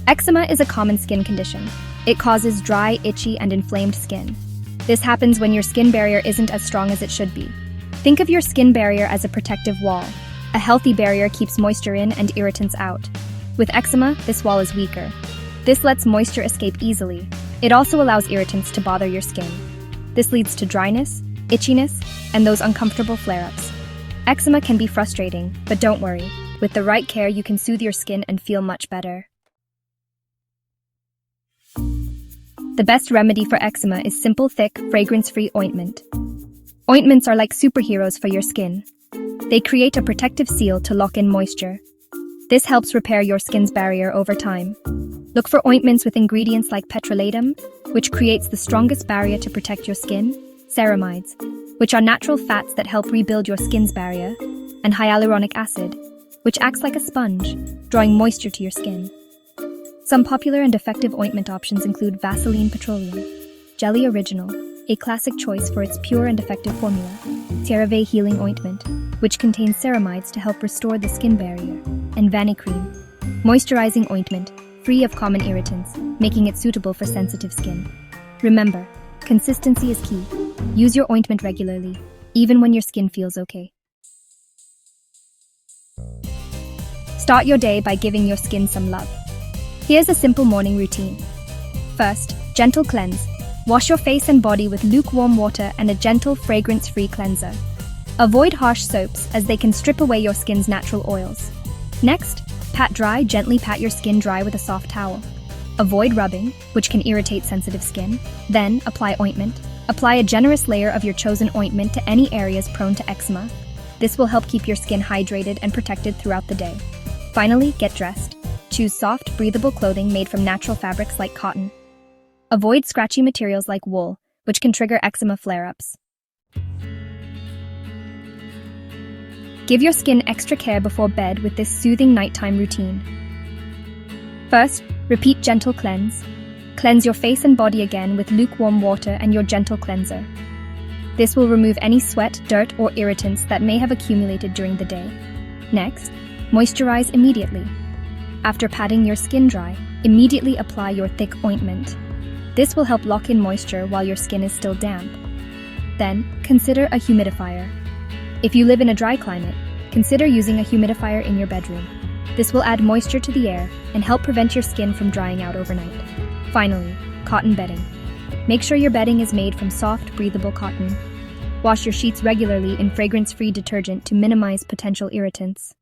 Eczema is a common skin condition. It causes dry, itchy, and inflamed skin. This happens when your skin barrier isn't as strong as it should be. Think of your skin barrier as a protective wall. A healthy barrier keeps moisture in and irritants out. With eczema, this wall is weaker. This lets moisture escape easily. It also allows irritants to bother your skin. This leads to dryness, itchiness, and those uncomfortable flare-ups. Eczema can be frustrating, but don't worry. With the right care, you can soothe your skin and feel much better. The best remedy for eczema is simple, thick, fragrance-free ointment. Ointments are like superheroes for your skin. They create a protective seal to lock in moisture. This helps repair your skin's barrier over time. Look for ointments with ingredients like petrolatum, which creates the strongest barrier to protect your skin, ceramides, which are natural fats that help rebuild your skin's barrier, and hyaluronic acid, which acts like a sponge, drawing moisture to your skin. Some popular and effective ointment options include Vaseline Petroleum, Jelly Original, a classic choice for its pure and effective formula, CeraVe Healing Ointment, which contains ceramides to help restore the skin barrier, and Vanicream, moisturizing ointment, free of common irritants, making it suitable for sensitive skin. Remember, consistency is key. Use your ointment regularly, even when your skin feels okay. Start your day by giving your skin some love. Here's a simple morning routine. First, gentle cleanse. Wash your face and body with lukewarm water and a gentle, fragrance-free cleanser. Avoid harsh soaps as they can strip away your skin's natural oils. Next, pat dry. Gently pat your skin dry with a soft towel. Avoid rubbing, which can irritate sensitive skin. Then, apply ointment. Apply a generous layer of your chosen ointment to any areas prone to eczema. This will help keep your skin hydrated and protected throughout the day. Finally, get dressed. Choose soft, breathable clothing made from natural fabrics like cotton. Avoid scratchy materials like wool, which can trigger eczema flare-ups. Give your skin extra care before bed with this soothing nighttime routine. First, repeat gentle cleanse. Cleanse your face and body again with lukewarm water and your gentle cleanser. This will remove any sweat, dirt, or irritants that may have accumulated during the day. Next, moisturize immediately. After patting your skin dry, immediately apply your thick ointment. This will help lock in moisture while your skin is still damp. Then, consider a humidifier. If you live in a dry climate, consider using a humidifier in your bedroom. This will add moisture to the air and help prevent your skin from drying out overnight. Finally, cotton bedding. Make sure your bedding is made from soft, breathable cotton. Wash your sheets regularly in fragrance-free detergent to minimize potential irritants.